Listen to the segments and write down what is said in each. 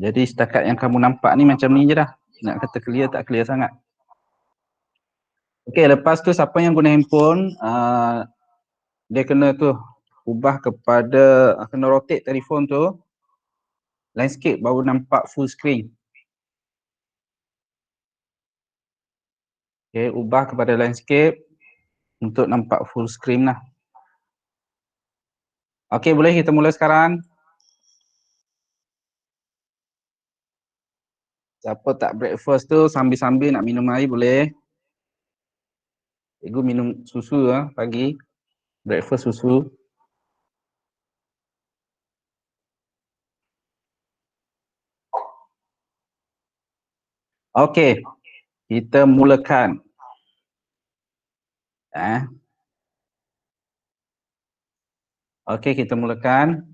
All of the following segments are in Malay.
Jadi setakat yang kamu nampak ni macam ni je dah. Nak kata clear tak clear sangat. Okey, lepas tu siapa yang guna handphone, dia kena tu ubah kepada, kena rotate telefon tu, landscape baru nampak full screen. Okey, ubah kepada landscape untuk nampak full screen lah. Okey, boleh kita mula sekarang. Siapa tak breakfast tu sambil-sambil nak minum air boleh. Cikgu minum susu pagi. Breakfast susu. Okey, kita mulakan. Okey, kita mulakan.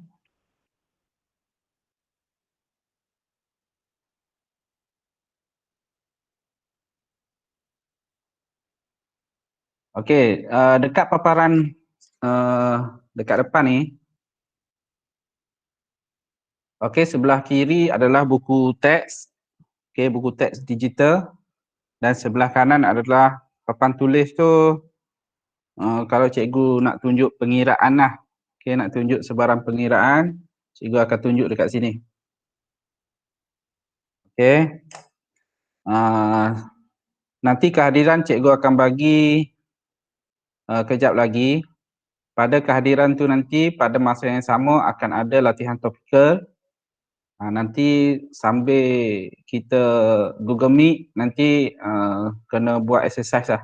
Okey, dekat paparan dekat depan ni. Okey, sebelah kiri adalah buku teks. Okey, buku teks digital. Dan sebelah kanan adalah papan tulis tu. Kalau cikgu nak tunjuk pengiraan lah. Okey, nak tunjuk sebarang pengiraan, cikgu akan tunjuk dekat sini. Okey. Nanti kehadiran cikgu akan bagi kejap lagi. Pada kehadiran tu nanti pada masa yang sama akan ada latihan topikal. Nanti sambil kita Google Meet nanti kena buat exercise lah.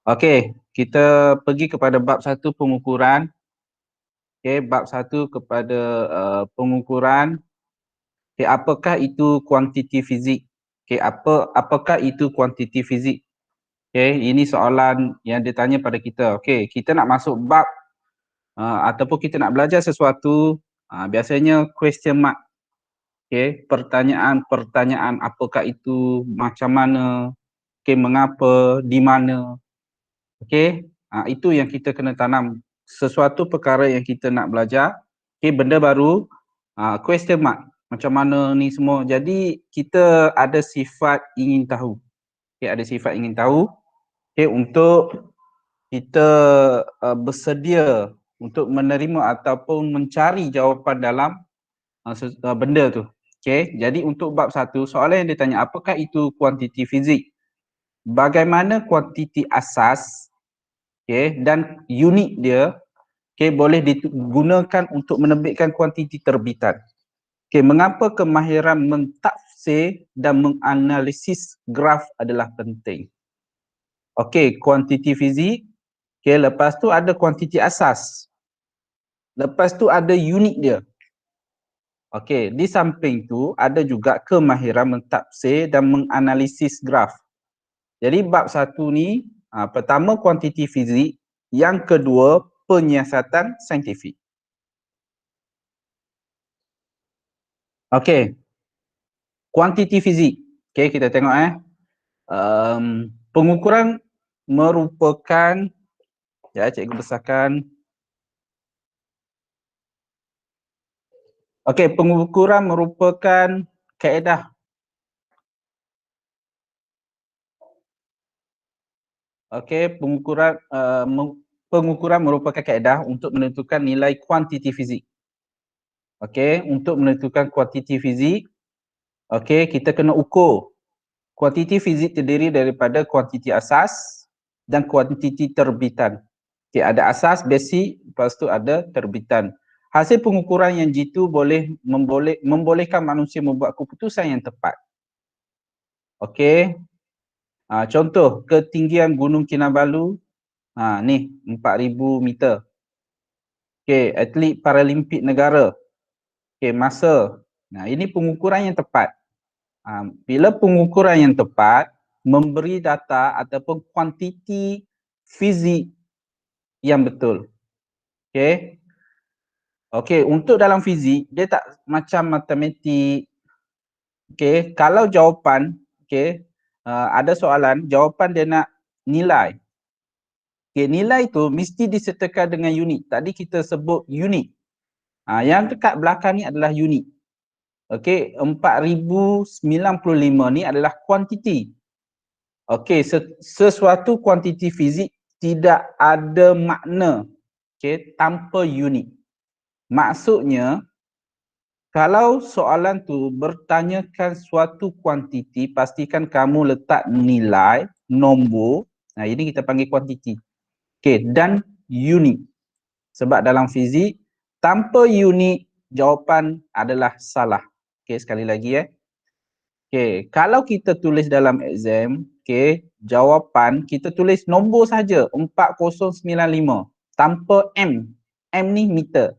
Okey, kita pergi kepada bab 1 pengukuran. Okey, bab 1 kepada pengukuran. Okey, apakah itu kuantiti fizik? Okey, apakah itu kuantiti fizik? Okey, ini soalan yang ditanya pada kita. Okey, kita nak masuk bab ataupun kita nak belajar sesuatu, biasanya question mark. Okey, pertanyaan apakah itu, macam mana, okey, mengapa, di mana. Okey, itu yang kita kena tanam. Sesuatu perkara yang kita nak belajar, okey, benda baru, question mark. Macam mana ni semua. Jadi kita ada sifat ingin tahu. Okey, ada sifat ingin tahu. Okey, untuk kita bersedia untuk menerima ataupun mencari jawapan dalam benda tu. Okey, jadi untuk bab 1, soalan yang ditanya apakah itu kuantiti fizik? Bagaimana kuantiti asas, okey, dan unit dia, okey, boleh digunakan untuk menerbitkan kuantiti terbitan. Okey, mengapa kemahiran mentafsir dan menganalisis graf adalah penting? Okey, kuantiti fizik. Okey, lepas tu ada kuantiti asas. Lepas tu ada unit dia. Okey, di samping tu ada juga kemahiran mentafsir dan menganalisis graf. Jadi bab 1 ni, pertama kuantiti fizik, yang kedua penyiasatan saintifik. Okey. Kuantiti fizik. Okey, kita tengok pengukuran merupakan, cikgu besarkan. Okey, pengukuran merupakan kaedah. Okey, pengukuran merupakan kaedah untuk menentukan nilai kuantiti fizik. Okey, untuk menentukan kuantiti fizik, okey, kita kena ukur. Kuantiti fizik terdiri daripada kuantiti asas dan kuantiti terbitan. Okey, ada asas, basic, lepas tu ada terbitan. Hasil pengukuran yang jitu membolehkan manusia membuat keputusan yang tepat. Okey. Contoh, ketinggian Gunung Kinabalu, ni 4,000 meter. Okey, atlet Paralimpik negara. Okey, masa. Ini pengukuran yang tepat. Bila pengukuran yang tepat, memberi data ataupun kuantiti fizik yang betul. Okey. Okey, untuk dalam fizik, dia tak macam matematik. Okey, kalau jawapan, okey, ada soalan, jawapan dia nak nilai. Okey, nilai tu mesti disertakan dengan unit. Tadi kita sebut unit. Yang dekat belakang ni adalah unit. Okey, 4095 ni adalah kuantiti. Okey, sesuatu kuantiti fizik tidak ada makna, okey, tanpa unit. Maksudnya, kalau soalan tu bertanyakan suatu kuantiti, pastikan kamu letak nilai, nombor, ini kita panggil kuantiti. Okey, dan unit. Sebab dalam fizik, tanpa unit, jawapan adalah salah. Okey, sekali lagi Okey, kalau kita tulis dalam exam, okey, jawapan kita tulis nombor saja 4095 tanpa M. M ni meter.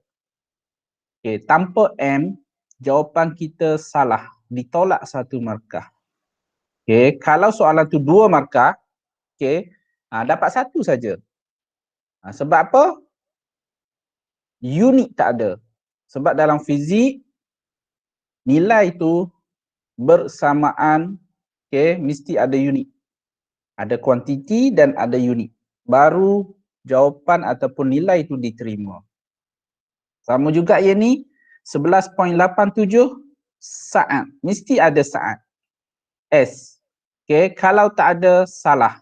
Okey, tanpa M, jawapan kita salah, ditolak 1 markah. Okey, kalau soalan tu 2 markah, okey, dapat 1 saja. Sebab apa? Unit tak ada. Sebab dalam fizik, nilai tu bersamaan, okey, mesti ada unit. Ada kuantiti dan ada unit. Baru jawapan ataupun nilai itu diterima. Sama juga yang ni, 11.87 saat. Mesti ada saat. S. Okay, kalau tak ada, salah.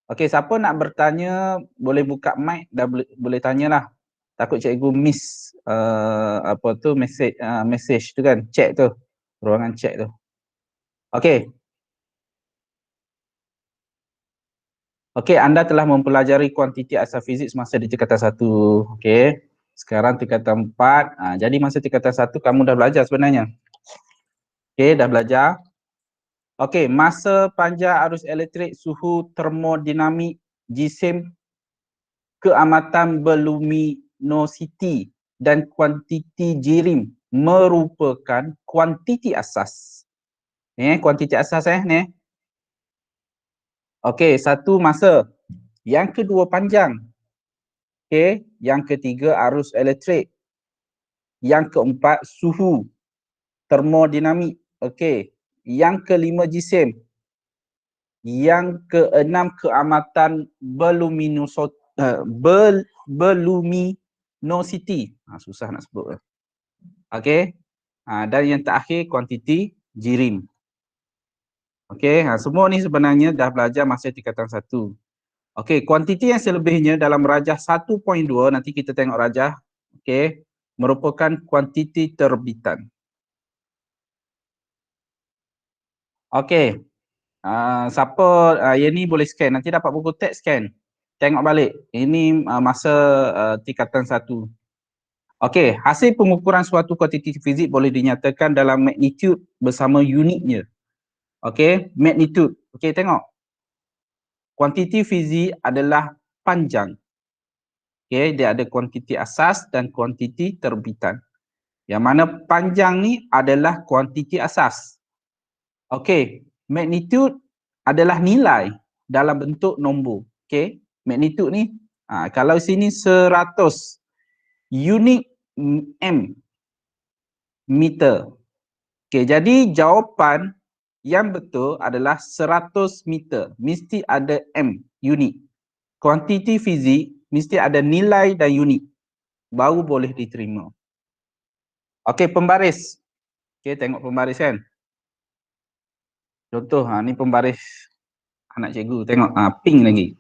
Okay, siapa nak bertanya, boleh buka mic, dah boleh tanyalah. Takut cikgu miss message tu kan, chat tu. Ruangan chat tu. Okay. Okey, anda telah mempelajari kuantiti asal fizik semasa di tingkatan 1. Okey. Sekarang tingkatan 4. Jadi masa tingkatan 1 kamu dah belajar sebenarnya. Okey, dah belajar. Okey, masa panjang arus elektrik, suhu termodinamik, jisim, keamatan berluminositi dan kuantiti jirim merupakan kuantiti asas. Kuantiti asas ni. Okey, satu masa. Yang kedua panjang. Okey, yang ketiga arus elektrik. Yang keempat suhu termodinamik. Okey, yang kelima jisim. Yang keenam keamatan berluminositi. Susah nak sebut. Okey. Dan yang terakhir kuantiti jirim. Okey, semua ni sebenarnya dah belajar masa tingkatan 1. Okey, kuantiti yang selebihnya dalam rajah 1.2, nanti kita tengok rajah. Okey, merupakan kuantiti terbitan. Okey. Siapa yang ni boleh scan, nanti dapat buku teks scan. Tengok balik. Ini masa tingkatan 1. Okey, hasil pengukuran suatu kuantiti fizik boleh dinyatakan dalam magnitude bersama unitnya. Okey, magnitude. Okey, tengok. Kuantiti fizik adalah panjang. Okey, dia ada kuantiti asas dan kuantiti terbitan. Yang mana panjang ni adalah kuantiti asas. Okey, magnitude adalah nilai dalam bentuk nombor. Okey, magnitude ni kalau sini 100 unit M meter. Okey, jadi jawapan yang betul adalah 100 meter. Mesti ada M unit. Kuantiti fizik mesti ada nilai dan unit. Baru boleh diterima. Okey, pembaris. Okey, tengok pembaris kan. Contoh, ni pembaris anak cikgu. Tengok, pink lagi.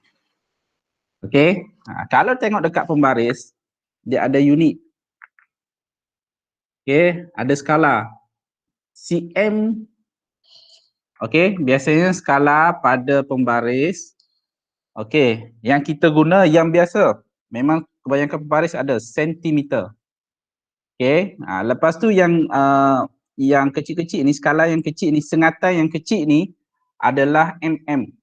Okey, kalau tengok dekat pembaris, dia ada unit. Okey, ada skala. cm. Okey, biasanya skala pada pembaris. Okey, yang kita guna yang biasa. Memang kebanyakan pembaris ada sentimeter. Okey, lepas tu yang kecil-kecil ni, skala yang kecil ni, sengatan yang kecil ni adalah mm.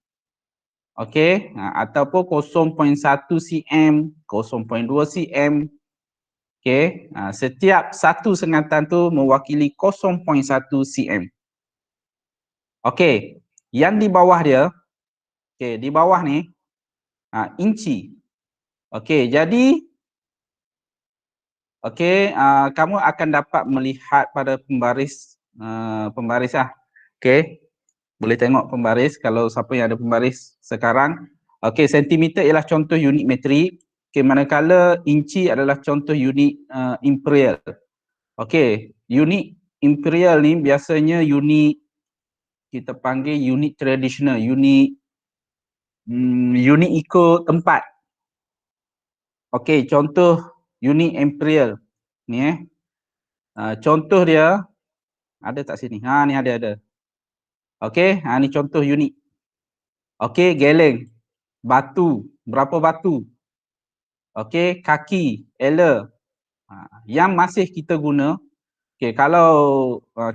Okey, ataupun 0.1 cm, 0.2 cm. Okey, setiap satu sengatan tu mewakili 0.1 cm. Okey, yang di bawah dia, okey, di bawah ni inci. Okey, jadi kamu akan dapat melihat pada pembaris Okey. Boleh tengok pembaris kalau siapa yang ada pembaris sekarang. Okey, sentimeter ialah contoh unit metrik. Okey, manakala inci adalah contoh unit imperial. Okey, unit imperial ni biasanya unit kita panggil unit tradisional, unit ikut tempat. Okey, contoh unit imperial ni contoh dia ada tak sini? Ni ada. Okey, ni contoh unit. Okey, geleng, batu, berapa batu? Okey, kaki, ela. Yang masih kita guna, okey, kalau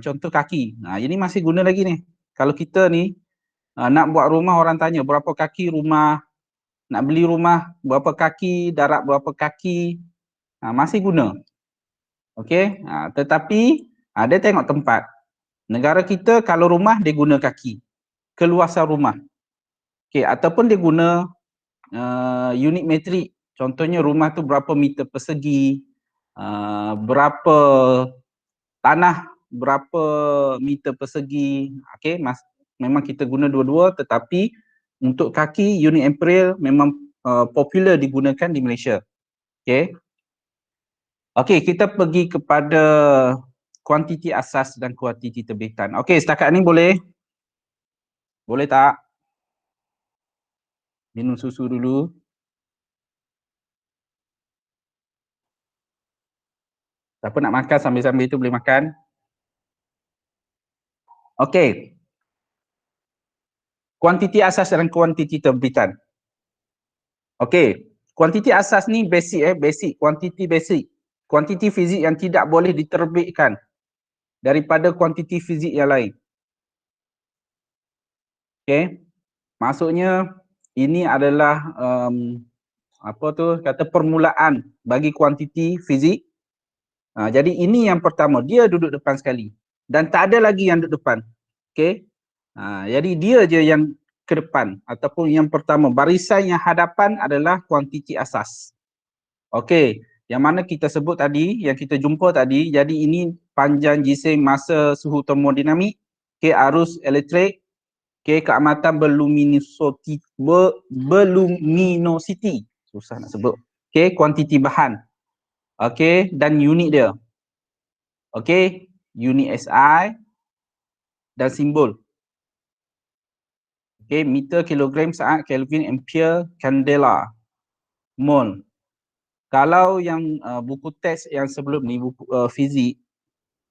contoh kaki, ini masih guna lagi ni. Kalau kita ni nak buat rumah, orang tanya berapa kaki rumah, nak beli rumah berapa kaki, darat berapa kaki, masih guna. Okey, tetapi dia tengok tempat. Negara kita kalau rumah dia guna kaki, keluasan rumah. Okey, ataupun dia guna unit metrik. Contohnya rumah tu berapa meter persegi, berapa tanah, berapa meter persegi. Okey, memang kita guna dua-dua, tetapi untuk kaki unit imperial memang popular digunakan di Malaysia. Okey. Okey, kita pergi kepada kuantiti asas dan kuantiti terbitan. Okey, setakat ni boleh? Boleh tak? Minum susu dulu. Siapa nak makan sambil-sambil tu boleh makan. Okey. Kuantiti asas dan kuantiti terbitan. Okey, kuantiti asas ni basic basic, kuantiti basic. Kuantiti fizik yang tidak boleh diterbitkan daripada kuantiti fizik yang lain. Okey. Maksudnya ini adalah kata permulaan bagi kuantiti fizik. Jadi ini yang pertama, dia duduk depan sekali dan tak ada lagi yang duduk depan. Okey. Jadi dia je yang ke depan ataupun yang pertama, barisan yang hadapan adalah kuantiti asas. Okey, yang mana kita sebut tadi, yang kita jumpa tadi, jadi ini panjang jisim, masa, suhu termodinamik, arus elektrik, keamatan berluminosity, susah nak sebut. Kuantiti bahan. Dan unit dia. Unit SI dan simbol. Meter, kilogram, saat, Kelvin, ampere, candela, mol. Kalau yang buku teks yang sebelum ni, buku fizik,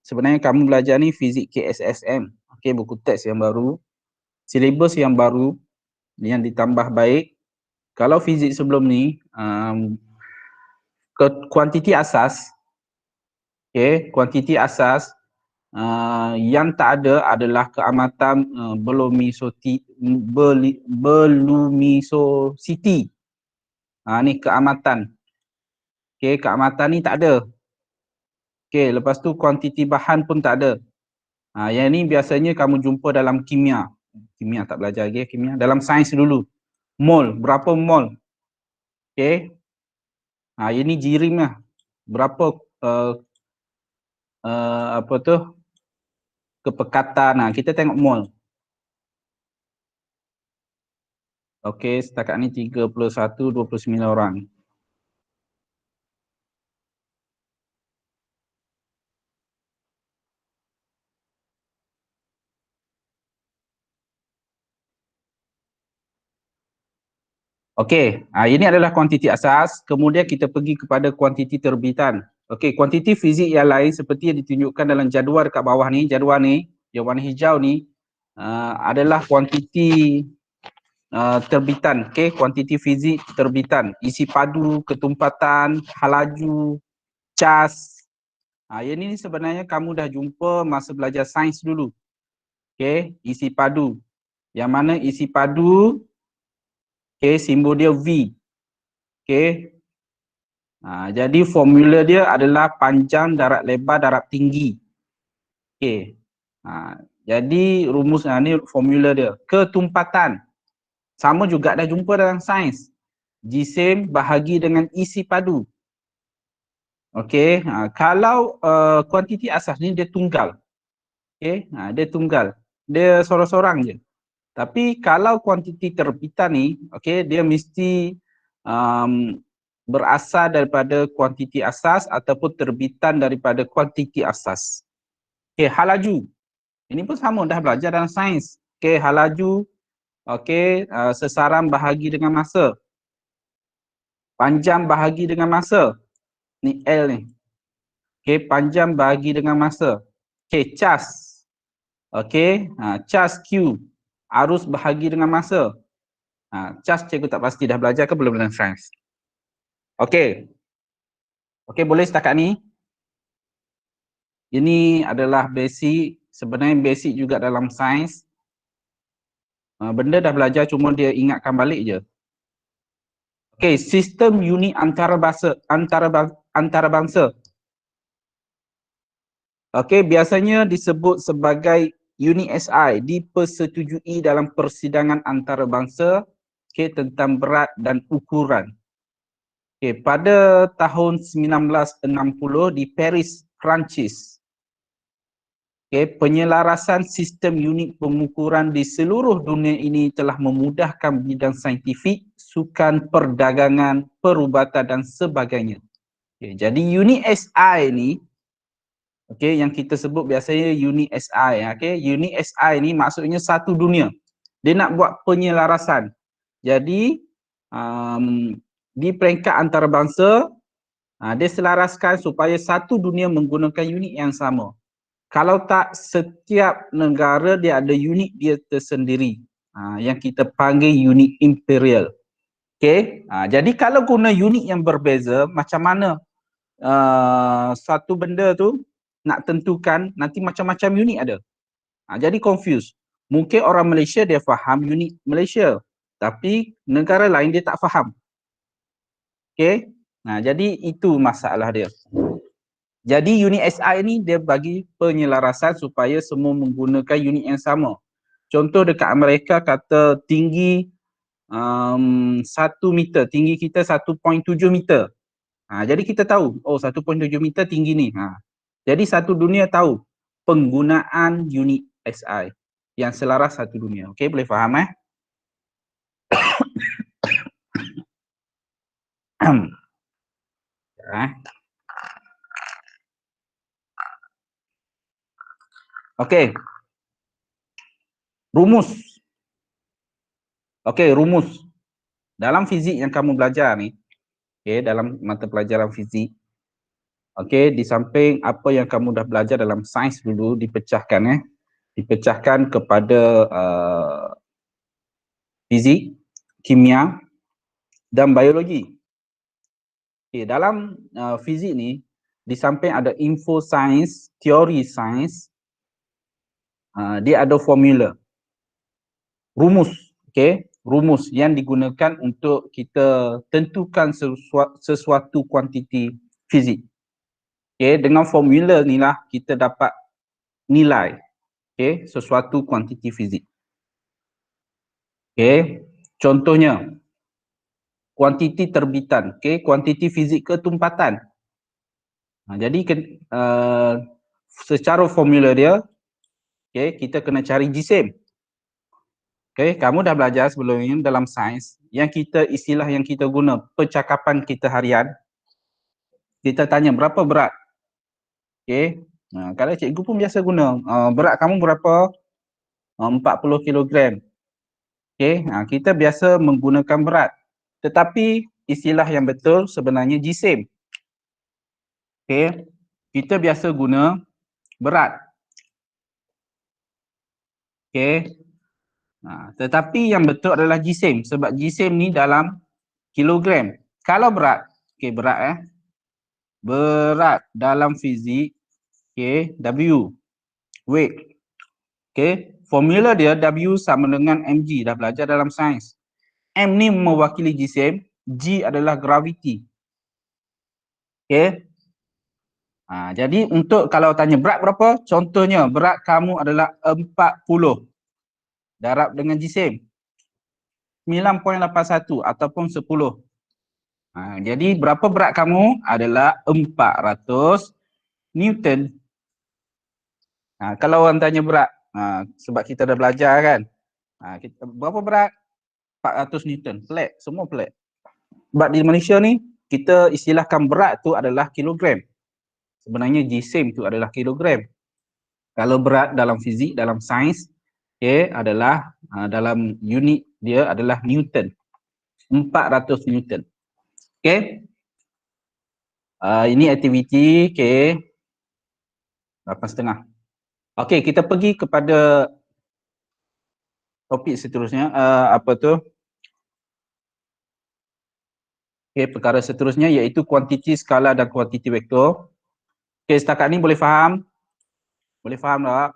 sebenarnya kamu belajar ni fizik KSSM. Buku teks yang baru, silibus yang baru, yang ditambah baik. Kalau fizik sebelum ni, kuantiti asas, kuantiti asas yang tak ada adalah keamatan berluminosity. Ni keamatan. Keamatan ni tak ada. Lepas tu kuantiti bahan pun tak ada. Yang ni biasanya kamu jumpa dalam kimia. Kimia tak belajar lagi, kimia. Dalam sains dulu. Mol, berapa mol? Ini jirim lah. Berapa kepekatan. Kita tengok mol. Setakat ni 31, 29 orang. Ini adalah kuantiti asas. Kemudian kita pergi kepada kuantiti terbitan. Kuantiti fizik yang lain seperti yang ditunjukkan dalam jadual dekat bawah ni, jadual ni, yang warna hijau ni adalah kuantiti terbitan. Kuantiti fizik terbitan. Isi padu, ketumpatan, halaju, cas. Yang ni sebenarnya kamu dah jumpa masa belajar sains dulu. Isi padu. Yang mana isi padu, simbol dia V. Jadi formula dia adalah panjang darab lebar darab tinggi. Jadi rumus ni formula dia. Ketumpatan. Sama juga dah jumpa dalam sains. Jisim bahagi dengan isi padu. Kalau kuantiti asas ni dia tunggal. Dia tunggal. Dia sorang-sorang je. Tapi kalau kuantiti terbitan ni, dia mesti berasal daripada kuantiti asas ataupun terbitan daripada kuantiti asas. Okey, hal laju. Ini pun sama, dah belajar dalam sains. Okey, hal laju, okey, sesaran bahagi dengan masa. Panjang bahagi dengan masa. Ni L ni. Okey, panjang bahagi dengan masa. Okey, cas. Okey, cas Q. Arus bahagi dengan masa. Cas cikgu tak pasti dah belajar ke belum dalam sains. Okey. Okey, boleh setakat ni. Ini adalah basic, sebenarnya basic juga dalam sains. Benda dah belajar cuma dia ingatkan balik je. Okey, sistem unit antarabangsa. Okey, biasanya disebut sebagai unit SI, dipersetujui dalam persidangan antarabangsa, okey, tentang berat dan ukuran. Okey, pada tahun 1960 di Paris, Perancis. Okey, penyelarasan sistem unit pengukuran di seluruh dunia ini telah memudahkan bidang saintifik, sukan, perdagangan, perubatan dan sebagainya. Okey, jadi unit SI ni, okey, yang kita sebut biasanya unit SI. Okey, unit SI ni maksudnya satu dunia. Dia nak buat penyelarasan. Jadi di peringkat antarabangsa, dia selaraskan supaya satu dunia menggunakan unit yang sama. Kalau tak, setiap negara dia ada unit dia tersendiri, yang kita panggil unit imperial. Okey, jadi kalau guna unit yang berbeza, macam mana satu benda tu nak tentukan, nanti macam-macam unit ada. Jadi confused. Mungkin orang Malaysia dia faham unit Malaysia, tapi negara lain dia tak faham. Okey, jadi itu masalah dia. Jadi unit SI ni dia bagi penyelarasan supaya semua menggunakan unit yang sama. Contoh dekat Amerika kata tinggi 1 meter, tinggi kita 1.7 meter. Jadi kita tahu, oh 1.7 meter tinggi ni. Jadi satu dunia tahu penggunaan unit SI yang selaras satu dunia. Okey, boleh faham Okey. Rumus. Okey, rumus. Dalam fizik yang kamu belajar ni, okey, dalam mata pelajaran fizik, okey, di samping apa yang kamu dah belajar dalam sains dulu dipecahkan dipecahkan kepada fizik, kimia dan biologi. Okey, dalam fizik ni di samping ada info sains, teori sains, dia ada formula. Rumus, okey, rumus yang digunakan untuk kita tentukan sesuatu kuantiti fizik. Okey, dengan formula ni lah kita dapat nilai, okey, sesuatu kuantiti fizik. Okey, contohnya kuantiti terbitan, okey, kuantiti fizik ketumpatan. Jadi secara formula dia, okey, kita kena cari jisim. Okey, kamu dah belajar sebelum ini dalam sains, yang kita istilah yang kita guna percakapan kita harian, kita tanya berapa berat. Okey, kalau cikgu pun biasa guna, berat kamu berapa? 40 kilogram. Okey, kita biasa menggunakan berat. Tetapi istilah yang betul sebenarnya jisim. Okey, kita biasa guna berat. Okey. Tetapi yang betul adalah jisim, sebab jisim ni dalam kilogram. Kalau berat, okey, berat berat dalam fizik, okey, W, weight. Okey, formula dia W sama dengan mg, dah belajar dalam sains. M ni mewakili jisim, G adalah graviti. Okey. Jadi untuk kalau tanya berat berapa, contohnya berat kamu adalah 40 darab dengan jisim 9.81 ataupun 10. Jadi berapa berat kamu adalah 400 Newton. Kalau orang tanya berat, sebab kita dah belajar kan, berapa berat? 400 Newton, flat, semua flat. Sebab di Malaysia ni, kita istilahkan berat tu adalah kilogram. Sebenarnya jisim tu adalah kilogram. Kalau berat dalam fizik, dalam sains, okay, adalah dalam unit dia adalah Newton. 400 Newton. Okay. Ini aktiviti, okay. 8.5. Okay, kita pergi kepada topik seterusnya. Apa tu? Okay, perkara seterusnya iaitu kuantiti skala dan kuantiti vektor. Okay, setakat ni boleh faham? Boleh faham tak?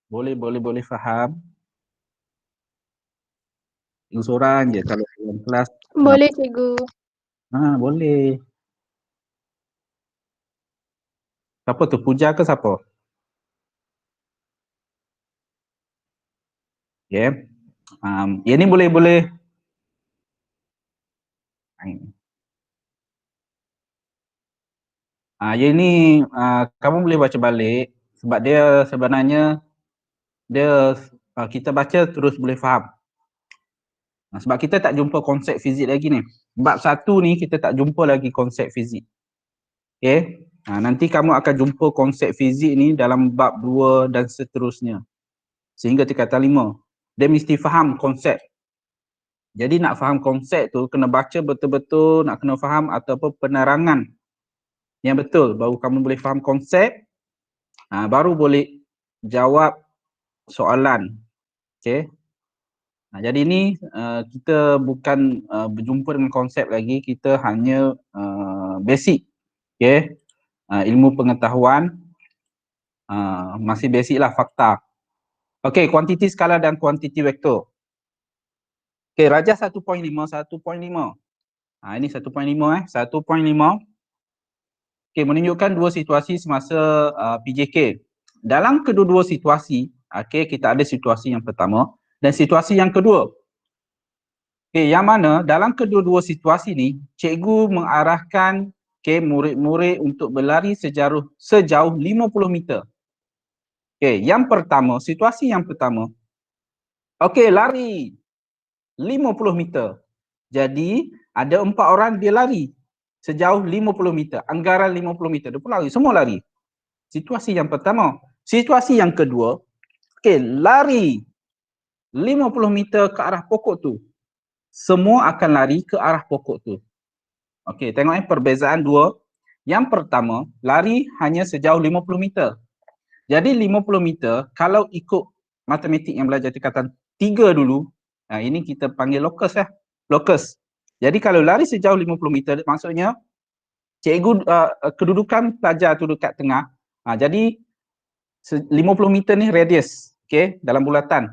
Boleh faham. Seorang je kalau dalam kelas. Boleh cikgu. Boleh. Siapa tu? Puja ke siapa? Okay. Yang ni boleh. Yang ni kamu boleh baca balik sebab dia sebenarnya dia kita baca terus boleh faham. Sebab kita tak jumpa konsep fizik lagi ni. Bab 1 ni kita tak jumpa lagi konsep fizik. Okay. Nanti kamu akan jumpa konsep fizik ni dalam bab 2 dan seterusnya. Sehingga tingkatan 5. Dia mesti faham konsep. Jadi nak faham konsep tu kena baca betul-betul, nak kena faham ataupun penerangan yang betul baru kamu boleh faham konsep, baru boleh jawab soalan. Okay. Jadi ni kita bukan berjumpa dengan konsep lagi, kita hanya basic. Okay. Ilmu pengetahuan masih basic lah, fakta. Okay, kuantiti skala dan kuantiti vektor. Okay, rajah 1.5. Ini 1.5 1.5. Okay, menunjukkan dua situasi semasa PJK. Dalam kedua-dua situasi, okay, kita ada situasi yang pertama dan situasi yang kedua. Okay, yang mana dalam kedua-dua situasi ni, cikgu mengarahkan murid-murid untuk berlari sejauh 50 meter. Okay, yang pertama, situasi yang pertama. Okay, lari 50 meter. Jadi, ada 4 orang dia lari sejauh 50 meter. Anggaran 50 meter. Dia pun lari, semua lari. Situasi yang pertama. Situasi yang kedua, okay, lari 50 meter ke arah pokok tu. Semua akan lari ke arah pokok tu. Okey, tengok perbezaan dua. Yang pertama, lari hanya sejauh 50 meter. Jadi 50 meter, kalau ikut matematik yang belajar tingkatan 3 dulu, ini kita panggil locus lah. Locus. Jadi kalau lari sejauh 50 meter, maksudnya cikgu kedudukan pelajar tu dekat tengah. Jadi 50 meter ni radius, okey, dalam bulatan.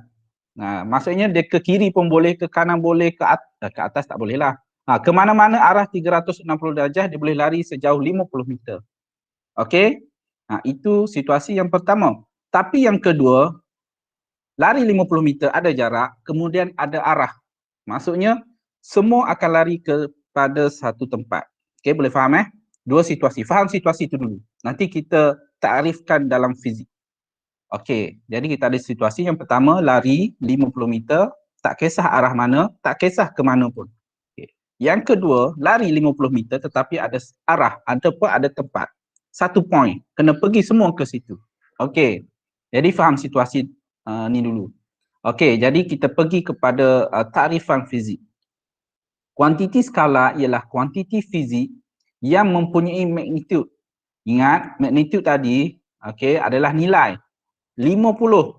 Maksudnya dia ke kiri pun boleh, ke kanan boleh, ke atas tak boleh lah. Ke mana-mana arah 360 darjah dia boleh lari sejauh 50 meter. Okey? Itu situasi yang pertama. Tapi yang kedua, lari 50 meter ada jarak, kemudian ada arah. Maksudnya semua akan lari kepada satu tempat. Okey, boleh faham Dua situasi. Faham situasi itu dulu. Nanti kita takrifkan dalam fizik. Okey, jadi kita ada situasi yang pertama, lari 50 meter, tak kisah arah mana, tak kisah ke mana pun. Okay. Yang kedua, lari 50 meter tetapi ada arah, ada tempat. Satu point, kena pergi semua ke situ. Okey, jadi faham situasi ni dulu. Okey, jadi kita pergi kepada takrifan fizik. Kuantiti skala ialah kuantiti fizik yang mempunyai magnitude. Ingat, magnitude tadi adalah nilai. 50.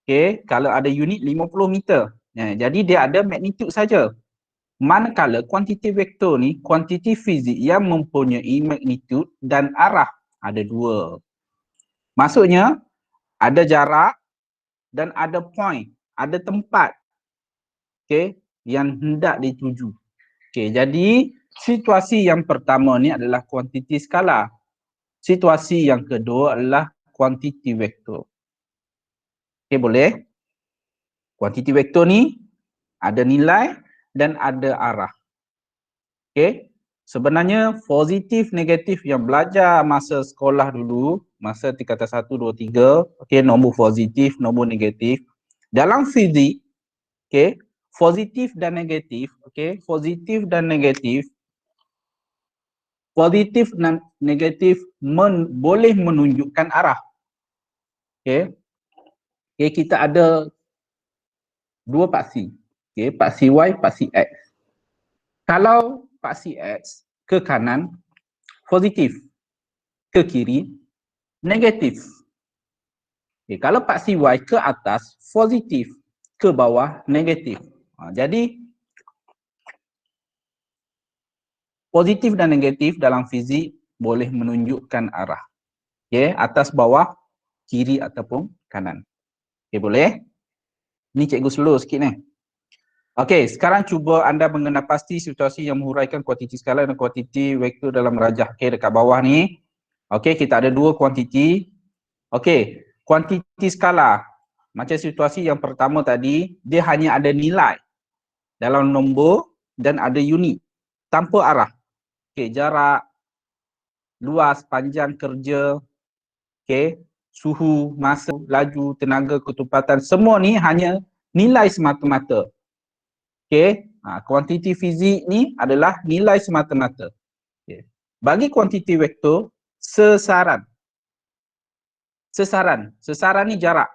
Okey, kalau ada unit 50 meter. Jadi dia ada magnitude saja. Manakala kuantiti vektor ni kuantiti fizik yang mempunyai magnitude dan arah. Ada dua. Maksudnya ada jarak dan ada point, ada tempat. Okey, yang hendak dituju. Okey, jadi situasi yang pertama ni adalah kuantiti skala. Situasi yang kedua adalah kuantiti vektor. Okey, boleh? Kuantiti vektor ni ada nilai dan ada arah. Okey. Sebenarnya positif negatif yang belajar masa sekolah dulu, masa tingkatan 1 2 3, okey, nombor positif, nombor negatif. Dalam fizik, okey, positif dan negatif, okey, positif dan negatif Positif dan negatif boleh menunjukkan arah. Okey. Okey, kita ada dua paksi. Okey, paksi Y, paksi X. Kalau paksi X ke kanan, positif. Ke kiri, negatif. Okay, kalau paksi Y ke atas, positif. Ke bawah, negatif. Jadi, positif dan negatif dalam fizik boleh menunjukkan arah. Okay, atas, bawah, kiri ataupun kanan. Okay, boleh? Ni cikgu slow sikit ni. Okey, sekarang cuba anda mengenal pasti situasi yang menghuraikan kuantiti skala dan kuantiti vektor dalam rajah. Okey, dekat bawah ni. Okey, kita ada dua kuantiti. Okey, kuantiti skala. Macam situasi yang pertama tadi, dia hanya ada nilai dalam nombor dan ada unit tanpa arah. Okey, jarak, luas, panjang kerja, okey, suhu, masa, laju, tenaga, ketepatan, semua ni hanya nilai semata-mata. Okey, kuantiti fizik ni adalah nilai semata-mata. Okay. Bagi kuantiti vektor, sesaran. Sesaran ni jarak.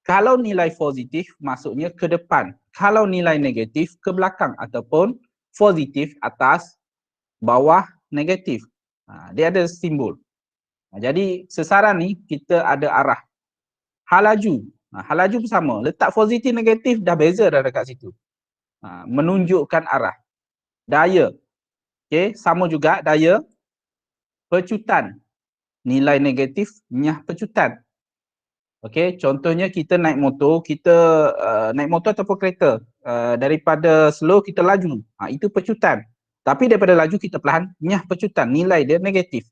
Kalau nilai positif, maksudnya ke depan. Kalau nilai negatif, ke belakang ataupun positif atas, bawah, negatif. Dia ada simbol. Jadi sesaran ni kita ada arah. Hal laju. Hal laju pun sama. Letak positif negatif dah beza dah dekat situ. Menunjukkan arah. Daya. Okey, sama juga daya. Pecutan. Nilai negatif nyah pecutan. Okey, contohnya kita naik motor, naik motor ataupun kereta, daripada slow kita laju. Itu pecutan. Tapi daripada laju kita perlahan, nyah pecutan, nilai dia negatif.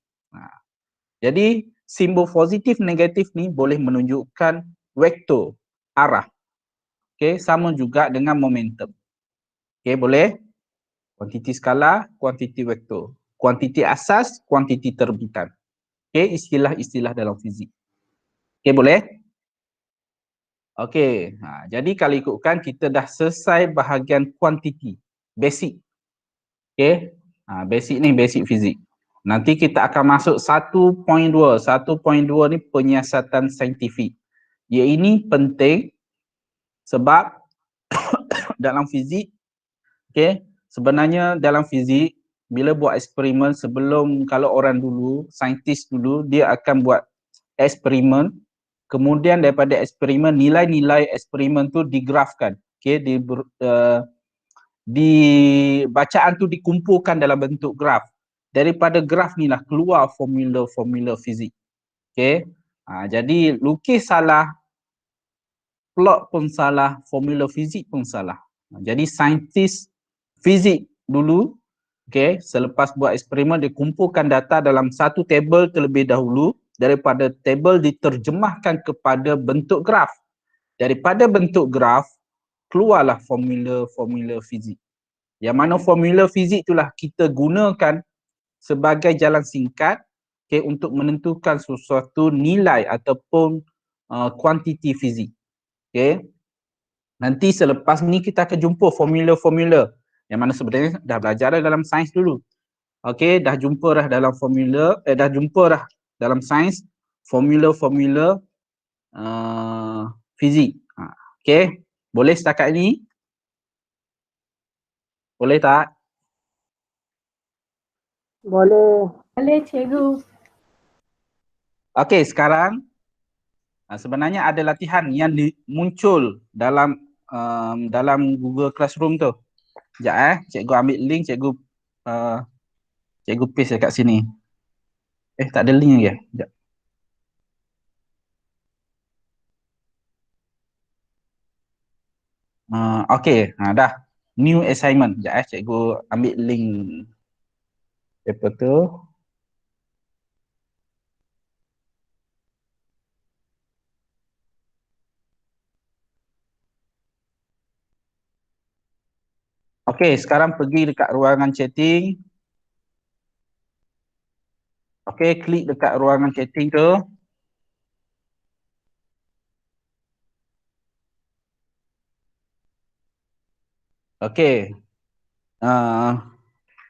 Jadi simbol positif negatif ni boleh menunjukkan vektor, arah. Okey, sama juga dengan momentum. Okey, boleh? Kuantiti skala, kuantiti vektor. Kuantiti asas, kuantiti terbitan. Okey, istilah-istilah dalam fizik. Okey, boleh? Okey, jadi kalau ikutkan kita dah selesai bahagian kuantiti, basic. Okey, basic ni basic fizik. Nanti kita akan masuk 1.2. 1.2 ni penyiasatan saintifik. Ia ini penting sebab dalam fizik, okey, sebenarnya dalam fizik bila buat eksperimen sebelum, kalau orang dulu, saintis dulu, dia akan buat eksperimen. Kemudian daripada eksperimen, nilai-nilai eksperimen tu digrafkan. Okey, di bacaan tu dikumpulkan dalam bentuk graf. Daripada graf ni lah keluar formula-formula fizik. Okey. Jadi lukis salah, plot pun salah, formula fizik pun salah. Jadi saintis fizik dulu, okey, selepas buat eksperimen dia kumpulkan data dalam satu table terlebih dahulu. Daripada table diterjemahkan kepada bentuk graf. Daripada bentuk graf, keluarlah formula-formula fizik. Yang mana formula fizik itulah kita gunakan sebagai jalan singkat, okay, untuk menentukan sesuatu nilai ataupun kuantiti fizik. Okay. Nanti selepas ni kita akan jumpa formula-formula yang mana sebenarnya dah belajar dah dalam sains dulu. Okay, dah jumpa dah dalam formula, dah jumpa dah dalam sains formula-formula fizik. Okay, boleh setakat ni? Boleh tak? Boleh. Boleh, cikgu. Okey, sekarang sebenarnya ada latihan yang muncul dalam dalam Google Classroom tu. Sekejap cikgu ambil link, cikgu paste dekat sini. Tak ada link lagi. Sekejap. Okey, dah. New assignment. Sekejap cikgu ambil link paper tu. Okey, sekarang pergi dekat ruangan chatting. Okey, klik dekat ruangan chatting tu. Okey.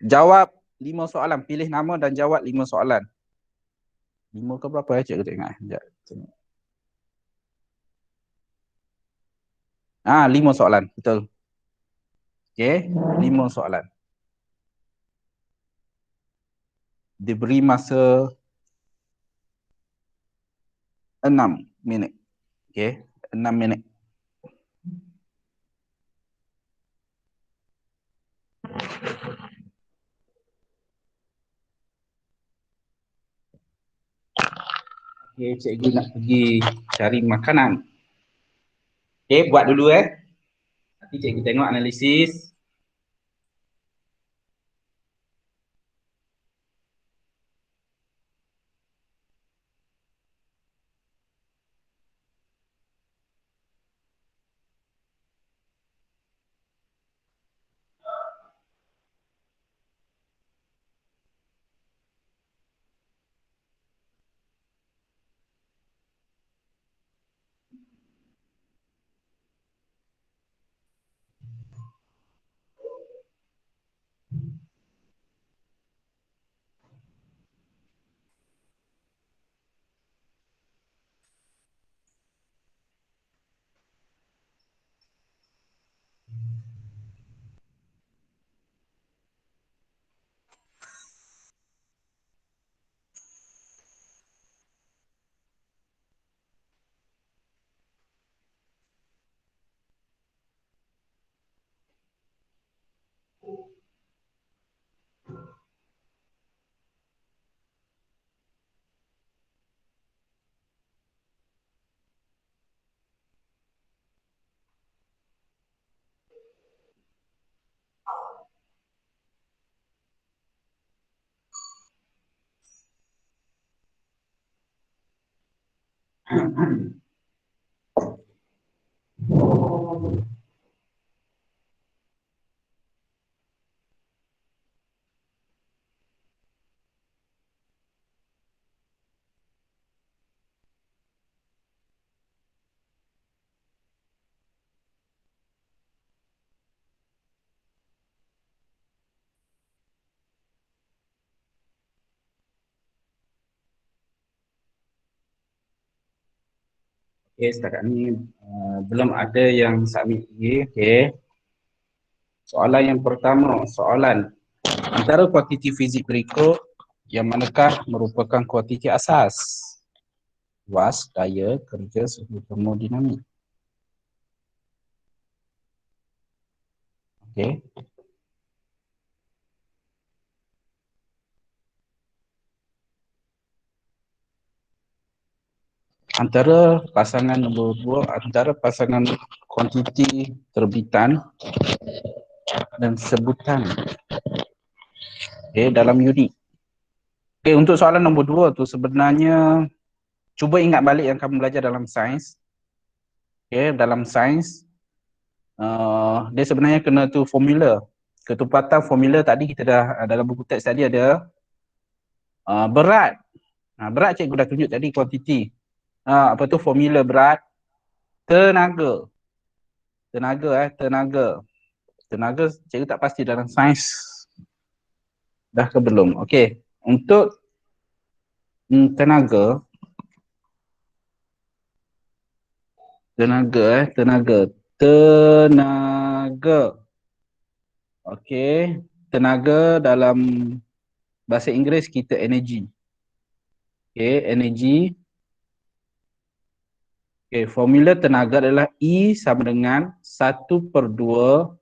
Jawab 5 soalan. Pilih nama dan jawab 5 soalan. 5 ke berapa ya? Cikgu tengok. Sekejap. Tengok. 5 soalan. Betul. Okey, 5 soalan. Diberi masa 6 minit. Okey, 6 minit. Okey, cikgu nak pergi cari makanan. Okey, buat dulu Nanti cikgu tengok analisis. Okey, setakat ni belum ada yang submit lagi. Okey. Soalan yang pertama, soalan antara kuantiti fizik berikut yang manakah merupakan kuantiti asas? Luas, daya, kerja, suhu termodinamik. Okey. Antara pasangan nombor 2, antara pasangan kuantiti terbitan dan sebutan dalam unit. Untuk soalan nombor 2 tu sebenarnya cuba ingat balik yang kamu belajar dalam sains. Dalam sains dia sebenarnya kena tu formula. Ketupatan formula tadi kita dah dalam buku teks tadi ada berat. Berat cikgu dah tunjuk tadi kuantiti. Apa tu formula berat, tenaga. Tenaga cikgu tak pasti dalam sains dah ke belum. Okey, untuk tenaga. Okey, tenaga dalam bahasa Inggeris kita energy. Okey, energy. Okey, formula tenaga adalah E sama dengan 1/2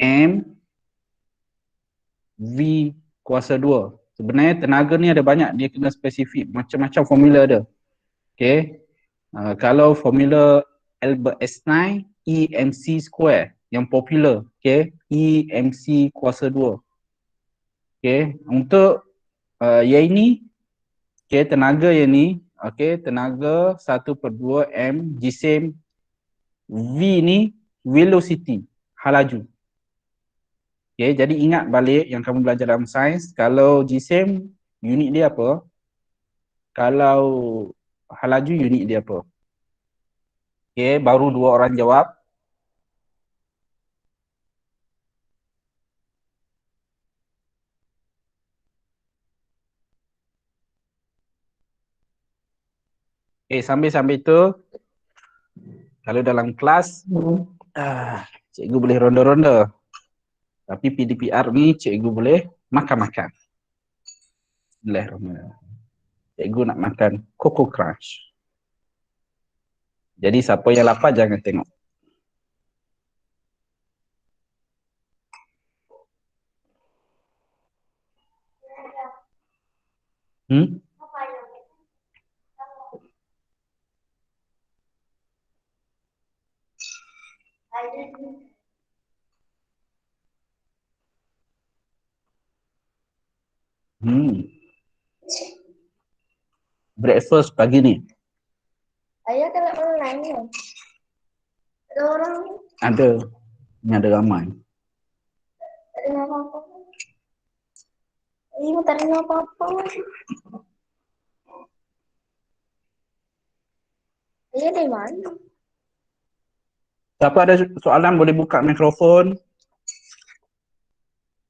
M V kuasa 2. Sebenarnya tenaga ni ada banyak, dia kena spesifik, macam-macam formula ada. Okey. Kalau formula Albert Einstein, EMC square yang popular, okey, EMC kuasa 2. Okey, untuk yang ini, okey, tenaga yang ni, okey, tenaga 1/2 M jisim, V ni velocity, halaju. Okey, jadi ingat balik yang kamu belajar dalam sains, kalau jisim unit dia apa? Kalau halaju unit dia apa? Okey, baru 2 orang jawab. Sambil-sambil itu, kalau dalam kelas, cikgu boleh ronda-ronda. Tapi PDPR ni cikgu boleh makan-makan. Bismillahirrahmanirrahim. Cikgu nak makan Coco Crunch. Jadi siapa yang lapar jangan tengok. Hmm? Breakfast pagi ni. Ayah tengok online ni. Ada orang ni. Ada. Ni ada ramai. Tak dengar apa-apa. Ayah tak dengar apa-apa. Ayah dari mana? Siapa ada soalan boleh buka mikrofon.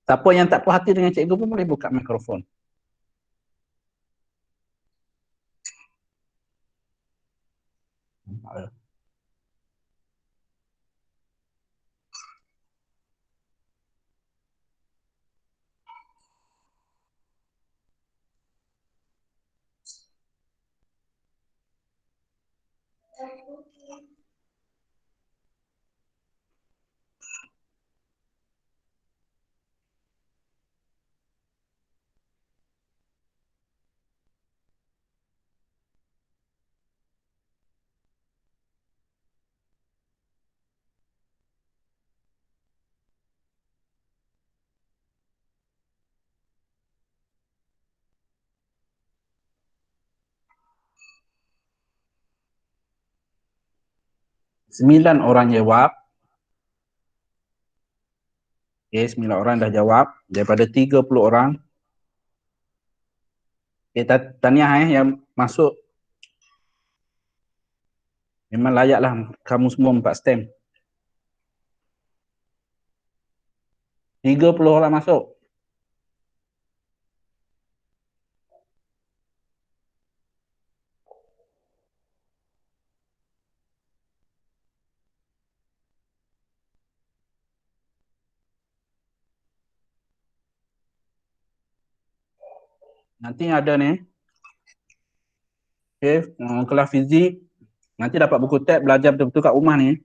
Siapa yang tak puas hati dengan cikgu pun boleh buka mikrofon. Sembilan orang jawab. Okay, 9 orang dah jawab. Daripada 30 orang. Okay, tahniah yang masuk. Memang layaklah kamu semua 4 STEM. 30 orang masuk. Nanti ada ni. Okay, kelas fizik. Nanti dapat buku tab belajar betul-betul kat rumah ni.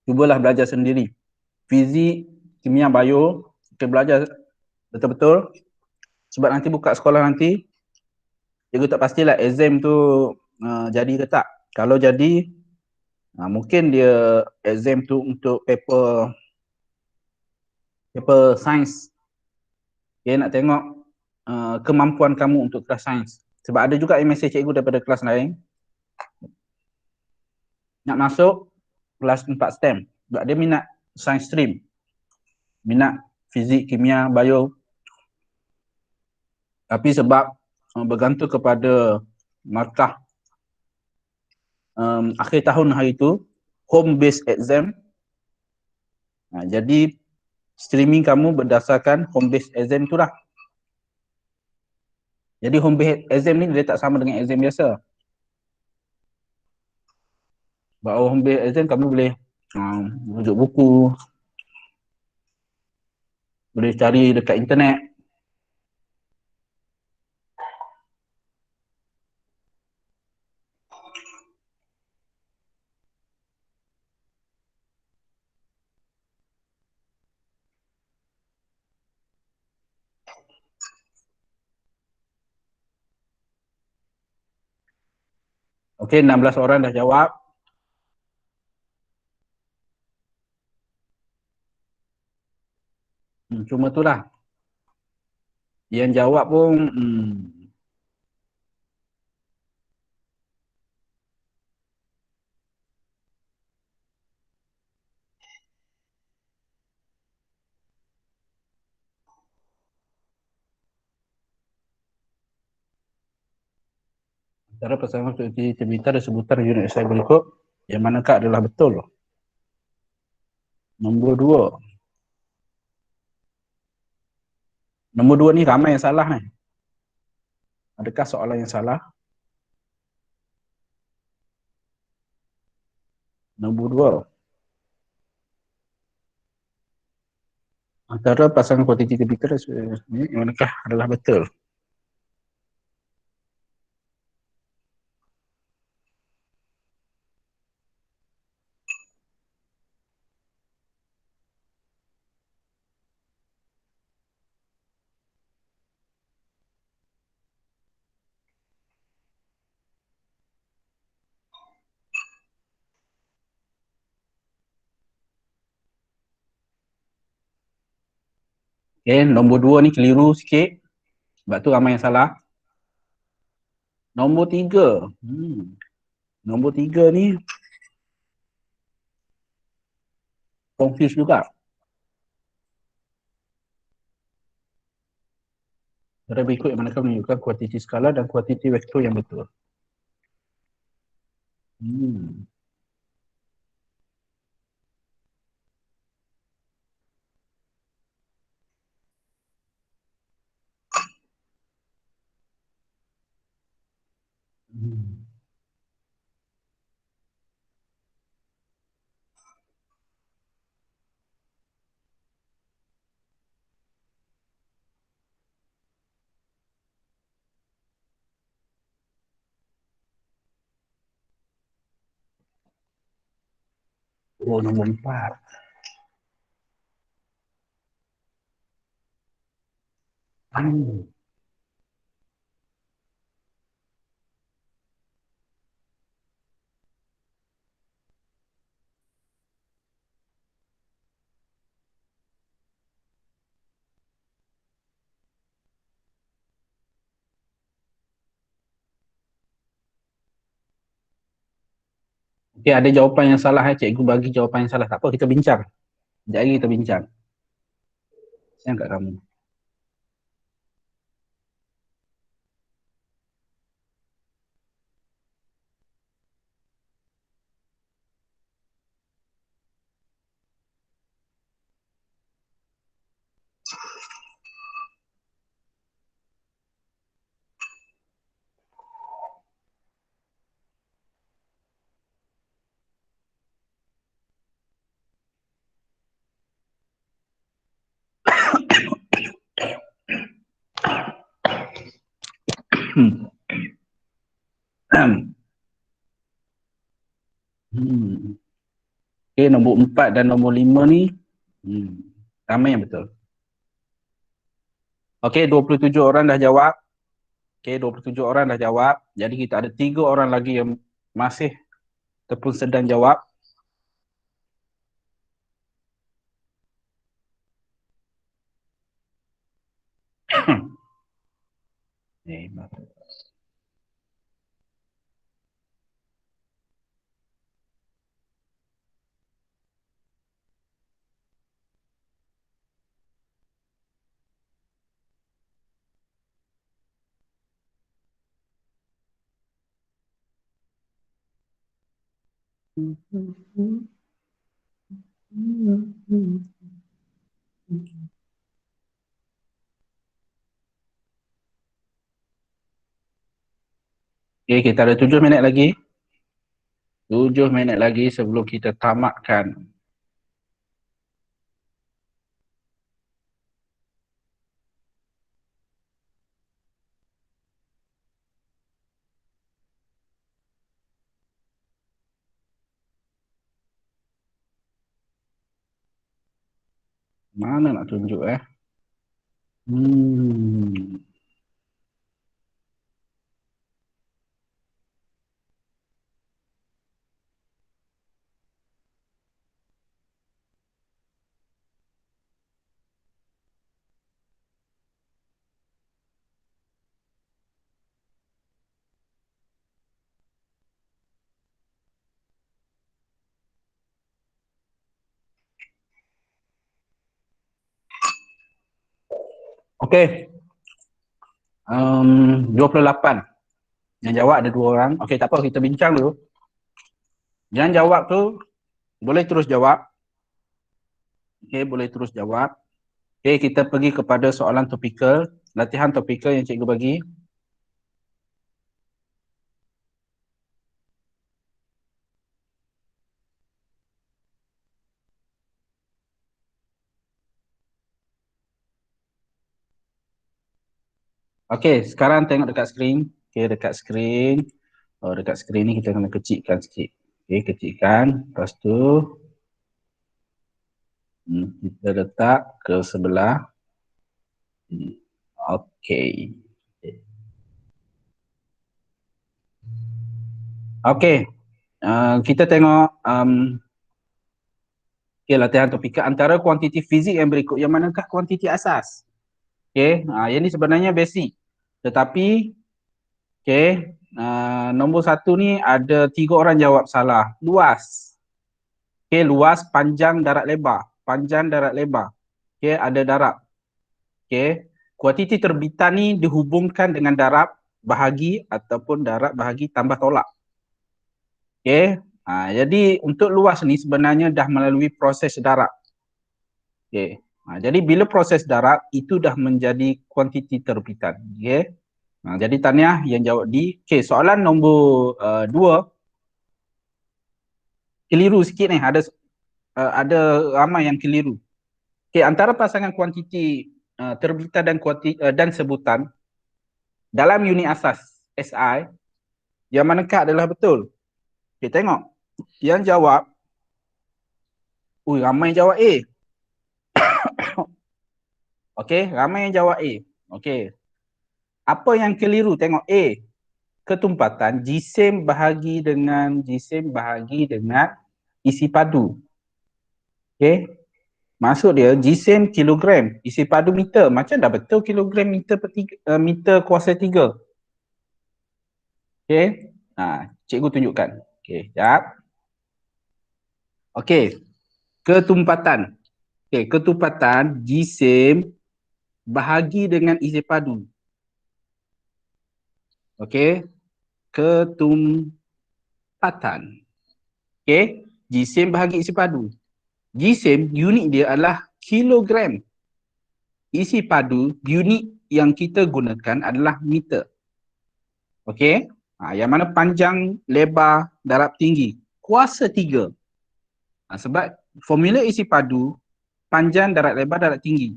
Cubalah belajar sendiri. Fizik, kimia, bio. Okay, belajar betul-betul. Sebab nanti buka sekolah nanti, cikgu tak pastilah exam tu jadi ke tak. Kalau jadi, mungkin dia exam tu untuk paper sains. Dia nak tengok kemampuan kamu untuk kelas sains. Sebab ada juga yang mesej cikgu daripada kelas lain. Nak masuk kelas 4 STEM. Sebab dia minat science stream. Minat fizik, kimia, bio. Tapi sebab bergantung kepada markah akhir tahun hari itu, home based exam. Jadi streaming kamu berdasarkan home based exam tu lah. Jadi home based exam ni dia tak sama dengan exam biasa. Sebab home based exam kamu boleh rujuk buku, boleh cari dekat internet. Okey, 16 orang dah jawab. Cuma tu lah. Yang jawab pun antara pasangan studi cerita dan sebutan unit esai berikut, yang manakah adalah betul? Nombor 2. Nombor 2 ni ramai yang salah ni. Adakah soalan yang salah? Nombor 2. Antara pasangan kuantiti typical ini manakah adalah betul? Okay, nombor 2 ni keliru sikit. Sebab tu ramai yang salah. Nombor 3. Nombor 3 ni confuse juga. Cara berikut yang manakah menunjukkan kuantiti skala dan kuantiti vektor yang betul. Hmm. Hmm. Oh, nombor 4. Hmm. Okay, ada jawapan yang salah. Cikgu bagi jawapan yang salah. Tak apa, kita bincang. Sekejap lagi kita bincang. Sayang kat kamu. Hmm. Okay, nombor 4 dan nombor 5 ni ramai yang betul. Okay, 27 orang dah jawab. Okay, 27 orang dah jawab. Jadi kita ada 3 orang lagi yang masih ataupun sedang jawab. Okay, kita ada 7 minit lagi. 7 minit lagi sebelum kita tamatkan. Mana nak tunjuk Okay. 28. Yang jawab ada 2 orang. Okay, tak apa, kita bincang dulu. Yang jawab tu boleh terus jawab. Okay, boleh terus jawab. Okay, kita pergi kepada soalan topikal. Latihan topikal yang cikgu bagi. Okey, sekarang tengok dekat skrin. Okey, dekat skrin. Oh, dekat skrin ni kita kena kecilkan sikit. Okey, kecilkan. Lepas tu kita letak ke sebelah. Okey. Okey. Kita tengok latihan topikal antara kuantiti fizik yang berikut, yang manakah kuantiti asas? Okey, yang ni sebenarnya basic. Tetapi okey, nombor 1 ni ada 3 orang jawab salah. Luas. Okey, luas, panjang, darat, lebar. Panjang, darat, lebar. Okey, ada darab. Okey, kuantiti terbitan ni dihubungkan dengan darab bahagi ataupun darab bahagi tambah tolak. Okey, jadi untuk luas ni sebenarnya dah melalui proses darab. Okey, jadi bila proses darab itu dah menjadi kuantiti terbitan. Okey, jadi tahniah yang jawab D. Okey, soalan nombor 2 keliru sikit ni, ada ramai yang keliru. Okey, antara pasangan kuantiti terbitan dan sebutan dalam unit asas SI, yang manakah adalah betul? Okey, tengok. Yang jawab, ramai jawab A. Okey, ramai yang jawab A. Okey. Apa yang keliru? Tengok A. Ketumpatan jisim bahagi dengan isi padu. Okey. Maksud dia jisim kilogram, isi padu meter. Macam dah betul kilogram meter meter kuasa 3. Okey. Cikgu tunjukkan. Okey, jap. Okey. Ketumpatan. Okey, ketumpatan jisim bahagi dengan isi padu. Okey. Ketumpatan. Okey, jisim bahagi isi padu. Jisim unit dia adalah kilogram. Isi padu unit yang kita gunakan adalah meter. Okey, yang mana panjang, lebar, darab, tinggi. Kuasa 3. Sebab formula isi padu panjang, darab, lebar, darab, tinggi.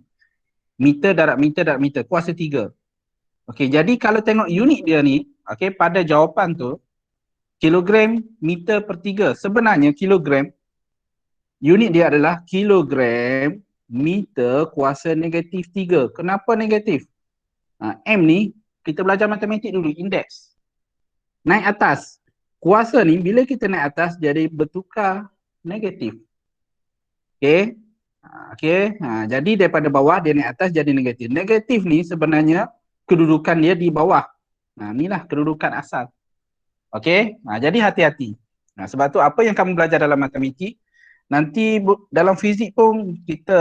Meter, darab, meter, darab, meter. Kuasa 3. Okey, jadi kalau tengok unit dia ni, okey, pada jawapan tu kilogram meter per 3. Sebenarnya kilogram unit dia adalah kilogram meter kuasa negatif 3. Kenapa negatif? M ni kita belajar matematik dulu, indeks. Naik atas. Kuasa ni bila kita naik atas jadi bertukar negatif. Okey. Okey. Jadi daripada bawah dia naik atas jadi negatif. Negatif ni sebenarnya kedudukan dia di bawah. Inilah kedudukan asal. Okey. Jadi hati-hati. Sebab tu apa yang kamu belajar dalam matematik nanti dalam fizik pun kita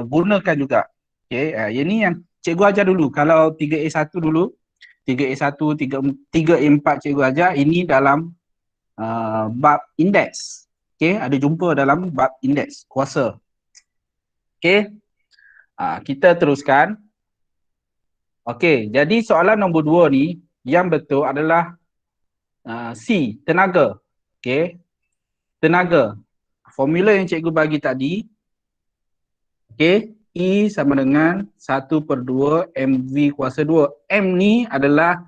gunakan juga. Okey. Ini yang cikgu ajar dulu. Kalau 3A1 dulu, 3A1, 3A4 cikgu ajar, ini dalam bab indeks. Okey, ada jumpa dalam bab indeks kuasa. Okey. Kita teruskan. Okey, jadi soalan nombor 2 ni yang betul adalah C, tenaga. Okey. Tenaga. Formula yang cikgu bagi tadi. Okey, E sama dengan 1/2 mv kuasa 2. M ni adalah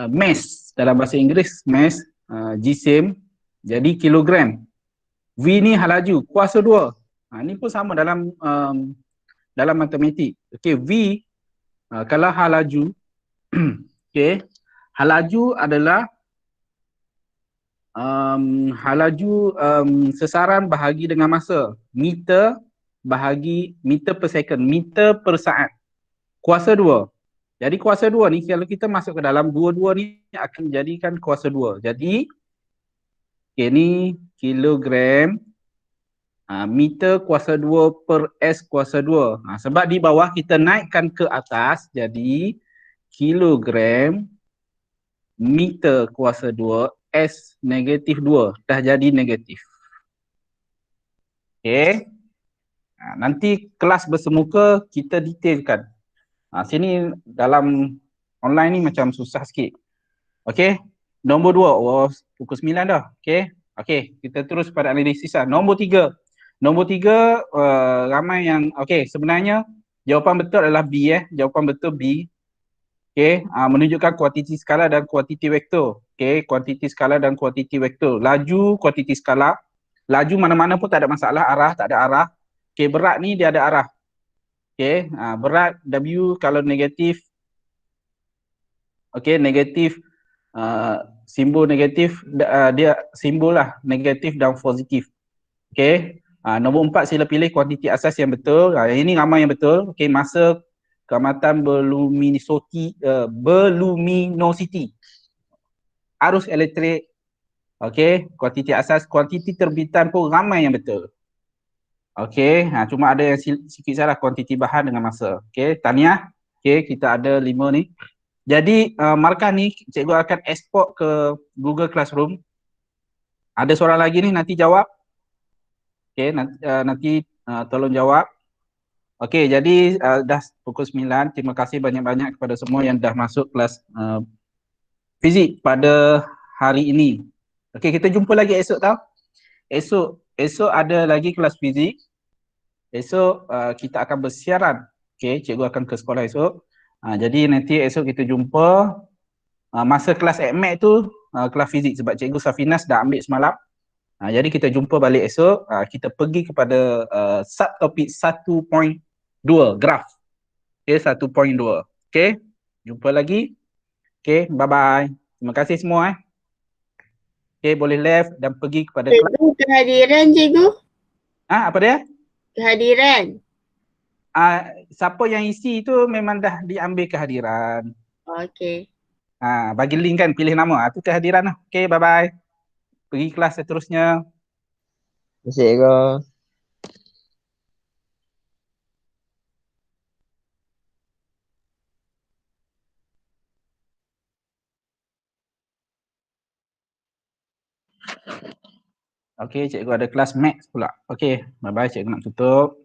mass dalam bahasa Inggeris, mass, jisim, jadi kilogram. V ni halaju, kuasa 2. Ini pun sama dalam matematik. Okey, V kalau halaju okey, halaju adalah sesaran bahagi dengan masa. Meter bahagi meter per second, meter per saat. Kuasa 2. Jadi kuasa 2 ni kalau kita masuk ke dalam, dua-dua ni akan menjadikan kuasa 2. Jadi ini kilogram meter kuasa 2 per S kuasa 2. Sebab di bawah kita naikkan ke atas, jadi kilogram meter kuasa 2 S negatif 2. Dah jadi negatif. Okey. Nanti kelas bersemuka kita detailkan. Sini dalam online ni macam susah sikit. Okey. Nombor 2. Pukul 9 dah. Okey. Okey, kita terus pada analisis. Nombor 3. Nombor 3 ramai yang okey, sebenarnya jawapan betul adalah B. Jawapan betul B. Okey, menunjukkan kuantiti skala dan kuantiti vektor. Okey, kuantiti skala dan kuantiti vektor. Laju, kuantiti skala. Laju mana-mana pun tak ada masalah, arah tak ada arah. Okey, berat ni dia ada arah. Okey, berat W kalau negatif. Okey, negatif, simbol negatif, dia simbol lah negatif dan positif. Okey, nombor 4 sila pilih kuantiti asas yang betul. Ini ramai yang betul. Okey, masa keamatan berluminositi, arus elektrik. Okey, kuantiti asas, kuantiti terbitan pun ramai yang betul. Okey, cuma ada yang sikit salah, kuantiti bahan dengan masa. Okey, tahniah. Okey, kita ada 5 ni. Jadi markah ni cikgu akan export ke Google Classroom. Ada soalan lagi ni, nanti jawab. Okey, nanti tolong jawab. Okey, jadi dah pukul 9. Terima kasih banyak-banyak kepada semua yang dah masuk kelas fizik pada hari ini. Okey, kita jumpa lagi esok tau. Esok ada lagi kelas fizik. Esok kita akan bersiaran. Okey, cikgu akan ke sekolah esok. Jadi nanti esok kita jumpa. Masa kelas AdMath tu kelas fizik sebab cikgu Safinas dah ambil semalam. Jadi kita jumpa balik esok. Kita pergi kepada subtopik 1.2 graf. Okey, 1.2. Okey, jumpa lagi. Okey, bye-bye. Terima kasih semua. Okey, boleh left dan pergi kepada kelas. Cikgu, kehadiran cikgu. Apa dia? Kehadiran. Siapa yang isi tu memang dah diambil kehadiran. Okey. Bagi link kan, pilih nama. Tu kehadiran lah. Okey, bye-bye. Pergi kelas seterusnya. Terima kasih, cikgu. Okey, cikgu ada kelas Maths pula. Okey, bye-bye, cikgu nak tutup.